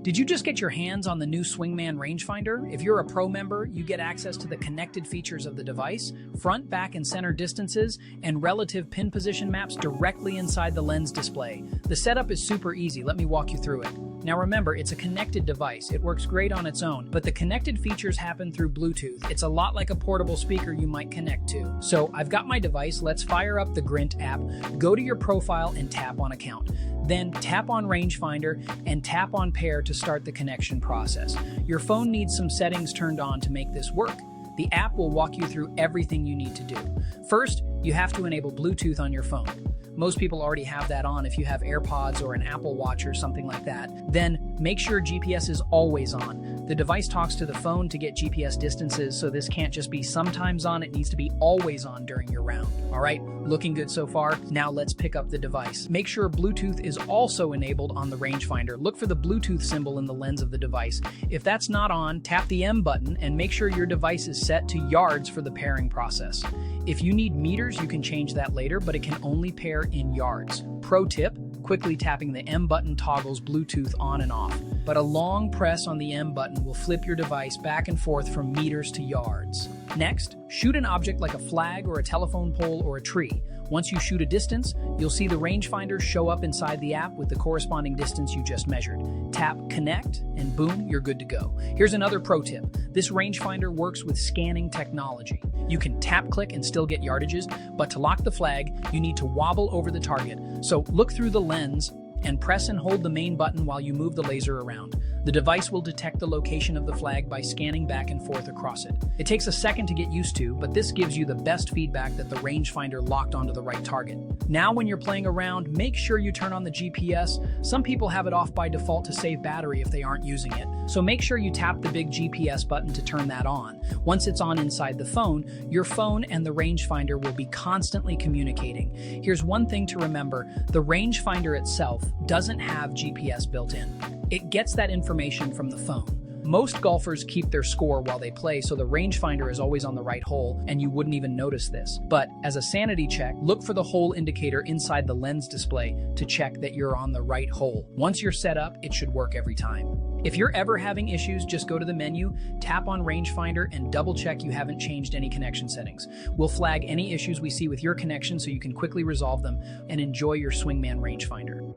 Did you just get your hands on the new Swingman Rangefinder? If you're a pro member, you get access to the connected features of the device, front, back, and center distances, and relative pin position maps directly inside the lens display. The setup is super easy. Let me walk you through it. Now remember, it's a connected device. It works great on its own, but the connected features happen through Bluetooth. It's a lot like a portable speaker you might connect to. So I've got my device. Let's fire up the TheGrint app. Go to your profile and tap on Account. Then tap on Rangefinder and tap on Pair to start the connection process. Your phone needs some settings turned on to make this work. The app will walk you through everything you need to do. First, you have to enable Bluetooth on your phone. Most people already have that on if you have AirPods or an Apple Watch or something like that. Then make sure GPS is always on. The device talks to the phone to get GPS distances, so this can't just be sometimes on, it needs to be always on during your round. All right, looking good so far. Now let's pick up the device. Make sure Bluetooth is also enabled on the rangefinder. Look for the Bluetooth symbol in the lens of the device. If that's not on, tap the M button and make sure your device is set to yards for the pairing process. If you need meters, you can change that later, but it can only pair in yards. Pro tip, quickly tapping the M button toggles Bluetooth on and off, but a long press on the M button will flip your device back and forth from meters to yards. Next, shoot an object like a flag or a telephone pole or a tree. Once you shoot a distance, you'll see the rangefinder show up inside the app with the corresponding distance you just measured. Tap Connect, and boom, you're good to go. Here's another pro tip. This rangefinder works with scanning technology. You can tap click and still get yardages, but to lock the flag, you need to wobble over the target. So look through the lens and press and hold the main button while you move the laser around. The device will detect the location of the flag by scanning back and forth across it. It takes a second to get used to, but this gives you the best feedback that the rangefinder locked onto the right target. Now when you're playing around, make sure you turn on the GPS. Some people have it off by default to save battery if they aren't using it, so make sure you tap the big GPS button to turn that on. Once it's on inside the phone, your phone and the rangefinder will be constantly communicating. Here's one thing to remember, the rangefinder itself doesn't have GPS built in. It gets that information from the phone. Most golfers keep their score while they play, so the rangefinder is always on the right hole, and you wouldn't even notice this. But as a sanity check, look for the hole indicator inside the lens display to check that you're on the right hole. Once you're set up, it should work every time. If you're ever having issues, just go to the menu, tap on Rangefinder, and double check you haven't changed any connection settings. We'll flag any issues we see with your connection so you can quickly resolve them and enjoy your Swingman Rangefinder.